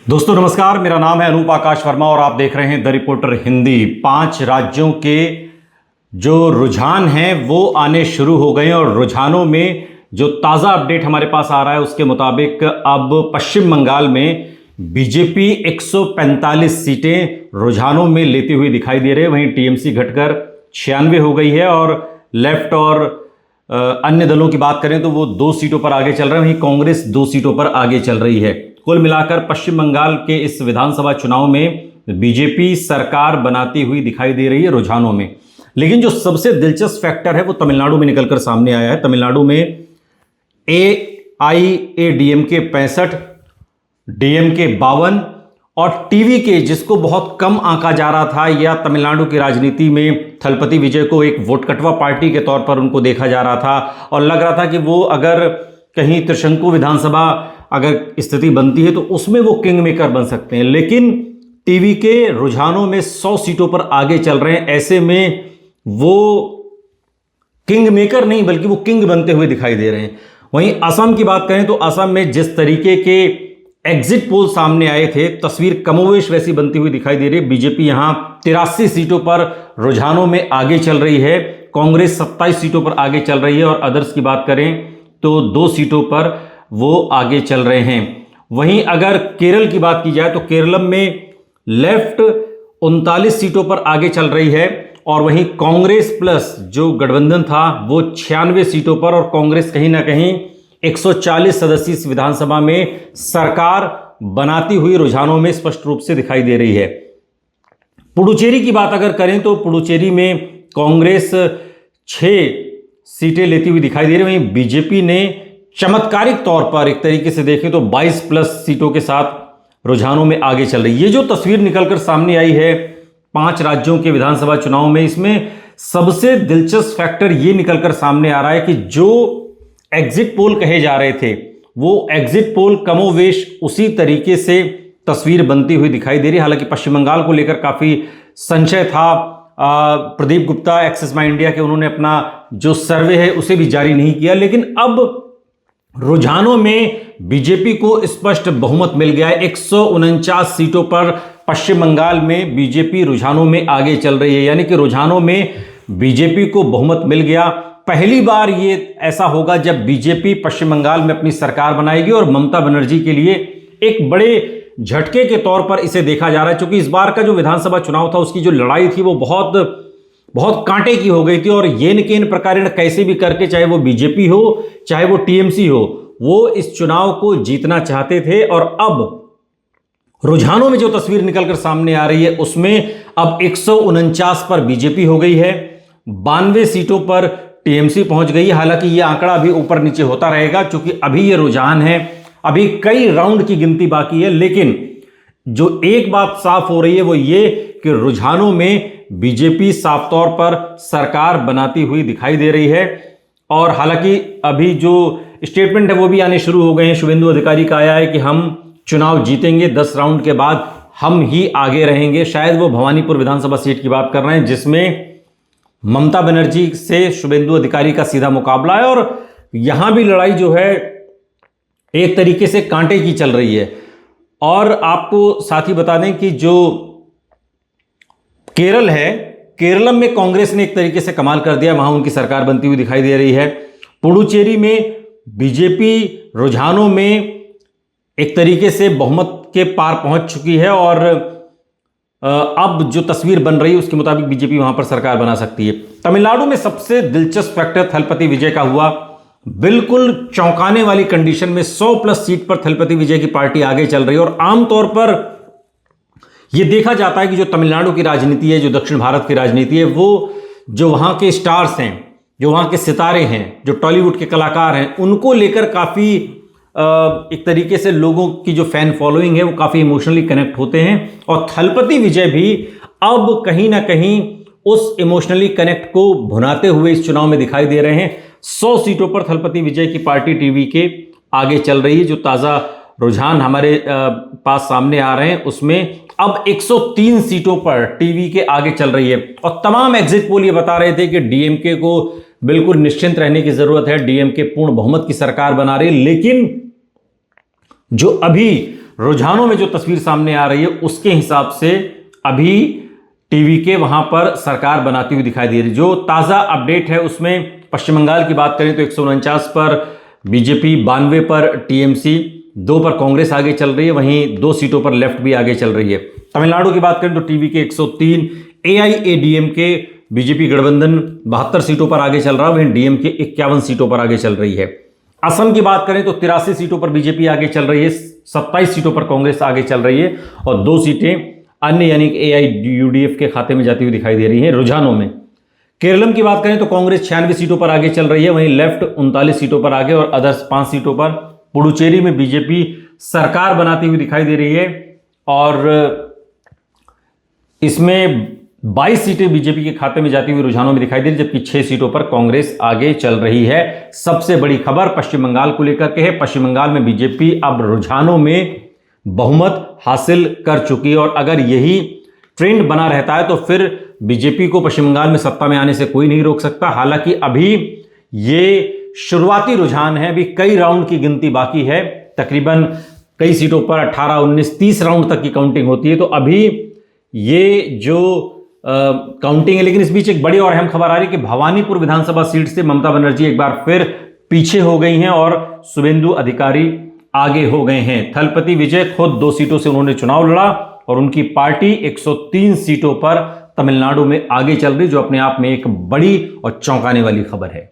दोस्तों नमस्कार, मेरा नाम है अनूप आकाश वर्मा और आप देख रहे हैं द रिपोर्टर हिंदी। 5 राज्यों के जो रुझान हैं वो आने शुरू हो गए हैं और रुझानों में जो ताज़ा अपडेट हमारे पास आ रहा है उसके मुताबिक अब पश्चिम बंगाल में बीजेपी 145 सीटें रुझानों में लेती हुई दिखाई दे रही है। वहीं टीएमसी घटकर 96 हो गई है और लेफ्ट और अन्य दलों की बात करें तो वो 2 सीटों पर आगे चल रहे हैं। वहीं कांग्रेस 2 सीटों पर आगे चल रही है। कुल मिलाकर पश्चिम बंगाल के इस विधानसभा चुनाव में बीजेपी सरकार बनाती हुई दिखाई दे रही है रुझानों में। लेकिन जो सबसे दिलचस्प फैक्टर है वो तमिलनाडु में निकलकर सामने आया है। तमिलनाडु में एआईएडीएमके 65, डीएमके 52 और टीवी के, जिसको बहुत कम आंका जा रहा था या तमिलनाडु की राजनीति में थलपति विजय को एक वोट कटवा पार्टी के तौर पर उनको देखा जा रहा था और लग रहा था कि वो अगर कहीं त्रिशंकु विधानसभा अगर स्थिति बनती है तो उसमें वो किंग मेकर बन सकते हैं। लेकिन टीवी के रुझानों में 100 सीटों पर आगे चल रहे हैं। ऐसे में वो किंग मेकर नहीं बल्कि वो किंग बनते हुए दिखाई दे रहे हैं। वहीं असम की बात करें तो असम में जिस तरीके के एग्जिट पोल सामने आए थे, तस्वीर कमोवेश वैसी बनती हुई दिखाई दे रही है। बीजेपी यहां 83 सीटों पर रुझानों में आगे चल रही है, कांग्रेस 27 सीटों पर आगे चल रही है और अदर्स की बात करें तो 2 सीटों पर वो आगे चल रहे हैं। वहीं अगर केरल की बात की जाए तो केरलम में लेफ्ट 39 सीटों पर आगे चल रही है और वहीं कांग्रेस प्लस जो गठबंधन था वो 96 सीटों पर और कांग्रेस कहीं ना कहीं 140 सदस्यीय इस विधानसभा में सरकार बनाती हुई रुझानों में स्पष्ट रूप से दिखाई दे रही है। पुडुचेरी की बात अगर करें तो पुडुचेरी में कांग्रेस 6 सीटें लेती हुई दिखाई दे रही है। वहीं बीजेपी ने चमत्कारिक तौर पर एक तरीके से देखें तो 22 प्लस सीटों के साथ रुझानों में आगे चल रही है। ये जो तस्वीर निकलकर सामने आई है 5 राज्यों के विधानसभा चुनाव में, इसमें सबसे दिलचस्प फैक्टर ये निकलकर सामने आ रहा है कि जो एग्जिट पोल कहे जा रहे थे वो एग्जिट पोल कमोवेश उसी तरीके से तस्वीर बनती हुई दिखाई दे रही है। हालांकि पश्चिम बंगाल को लेकर काफी संशय था। प्रदीप गुप्ता एक्सिस माई इंडिया के उन्होंने अपना जो सर्वे है उसे भी जारी नहीं किया, लेकिन अब रुझानों में बीजेपी को स्पष्ट बहुमत मिल गया है। 149 सीटों पर पश्चिम बंगाल में बीजेपी रुझानों में आगे चल रही है, यानी कि रुझानों में बीजेपी को बहुमत मिल गया। पहली बार ये ऐसा होगा जब बीजेपी पश्चिम बंगाल में अपनी सरकार बनाएगी और ममता बनर्जी के लिए एक बड़े झटके के तौर पर इसे देखा जा रहा है, क्योंकि इस बार का जो विधानसभा चुनाव था उसकी जो लड़ाई थी वो बहुत कांटे की हो गई थी और येन केन प्रकारेण कैसे भी करके, चाहे वो बीजेपी हो चाहे वो टीएमसी हो, वो इस चुनाव को जीतना चाहते थे। और अब रुझानों में जो तस्वीर निकलकर सामने आ रही है उसमें अब 149 पर बीजेपी हो गई है, 92 सीटों पर टीएमसी पहुंच गई है। हालांकि यह आंकड़ा अभी ऊपर नीचे होता रहेगा क्योंकि अभी यह रुझान है, अभी कई राउंड की गिनती बाकी है। लेकिन जो एक बात साफ हो रही है वो ये कि रुझानों में बीजेपी साफ तौर पर सरकार बनाती हुई दिखाई दे रही है। और हालांकि अभी जो स्टेटमेंट है वो भी आने शुरू हो गए हैं। शुभेंदु अधिकारी का आया है कि हम चुनाव जीतेंगे, 10 राउंड के बाद हम ही आगे रहेंगे। शायद वो भवानीपुर विधानसभा सीट की बात कर रहे हैं जिसमें ममता बनर्जी से शुभेंदु अधिकारी का सीधा मुकाबला है और यहां भी लड़ाई जो है एक तरीके से कांटे की चल रही है। और आपको साथ ही बता दें कि जो केरल है, केरलम में कांग्रेस ने एक तरीके से कमाल कर दिया, वहां उनकी सरकार बनती हुई दिखाई दे रही है। पुडुचेरी में बीजेपी रुझानों में एक तरीके से बहुमत के पार पहुंच चुकी है और अब जो तस्वीर बन रही है उसके मुताबिक बीजेपी वहां पर सरकार बना सकती है। तमिलनाडु में सबसे दिलचस्प फैक्टर थलपति विजय का हुआ। बिल्कुल चौंकाने वाली कंडीशन में 100 प्लस सीट पर थलपति विजय की पार्टी आगे चल रही है और आमतौर पर यह देखा जाता है कि जो तमिलनाडु की राजनीति है, जो दक्षिण भारत की राजनीति है, वो जो वहां के स्टार्स हैं, जो वहां के सितारे हैं, जो टॉलीवुड के कलाकार हैं, उनको लेकर काफी एक तरीके से लोगों की जो फैन फॉलोइंग है वो काफी इमोशनली कनेक्ट होते हैं और थलपति विजय भी अब कहीं ना कहीं उस इमोशनली कनेक्ट को भुनाते हुए इस चुनाव में दिखाई दे रहे हैं। 100 सीटों पर थलपति विजय की पार्टी टीवी के आगे चल रही है। जो ताजा रुझान हमारे पास सामने आ रहे हैं उसमें अब 103 सीटों पर टीवी के आगे चल रही है और तमाम एग्जिट पोल ये बता रहे थे कि डीएमके को बिल्कुल निश्चिंत रहने की जरूरत है, डीएमके पूर्ण बहुमत की सरकार बना रही है। लेकिन जो अभी रुझानों में जो तस्वीर सामने आ रही है उसके हिसाब से अभी टीवी के वहां पर सरकार बनाती हुई दिखाई दे रही है। जो ताजा अपडेट है उसमें पश्चिम बंगाल की बात करें तो 149 पर बीजेपी, 92 पर टीएमसी, 2 पर कांग्रेस आगे चल रही है, वहीं 2 सीटों पर लेफ्ट भी आगे चल रही है। तमिलनाडु की बात करें तो टीवी के 103, एआईएडीएमके बीजेपी गठबंधन 72 सीटों पर आगे चल रहा है, वहीं डीएमके 51 सीटों पर आगे चल रही है। असम की बात करें तो 83 सीटों पर बीजेपी आगे चल रही है, 27 सीटों पर कांग्रेस आगे चल रही है और 2 सीटें अन्य यानी कि एआईयूडीएफ के खाते में जाती हुई दिखाई दे रही है रुझानों में। केरलम की बात करें तो कांग्रेस 96 सीटों पर आगे चल रही है, वहीं लेफ्ट 39 सीटों पर आगे और अदर्स 5 सीटों पर। पुडुचेरी में बीजेपी सरकार बनाती हुई दिखाई दे रही है और इसमें 22 सीटें बीजेपी के खाते में जाती हुई रुझानों में दिखाई दे रही, जबकि 6 सीटों पर कांग्रेस आगे चल रही है। सबसे बड़ी खबर पश्चिम बंगाल को लेकर के है। पश्चिम बंगाल में बीजेपी अब रुझानों में बहुमत हासिल कर चुकी है और अगर यही ट्रेंड बना रहता है तो फिर बीजेपी को पश्चिम बंगाल में सत्ता में आने से कोई नहीं रोक सकता। हालांकि अभी ये शुरुआती रुझान है, अभी कई राउंड की गिनती बाकी है, तकरीबन कई सीटों पर 18, 19, 30 राउंड तक की काउंटिंग होती है। तो अभी ये जो काउंटिंग है, लेकिन इस बीच एक बड़ी और अहम खबर आ रही है कि भवानीपुर विधानसभा सीट से ममता बनर्जी एक बार फिर पीछे हो गई हैं और शुभेंदु अधिकारी आगे हो गए हैं। थलपति विजय खुद 2 सीटों से उन्होंने चुनाव लड़ा और उनकी पार्टी 103 सीटों पर तमिलनाडु में आगे चल रही, जो अपने आप में एक बड़ी और चौंकाने वाली खबर है।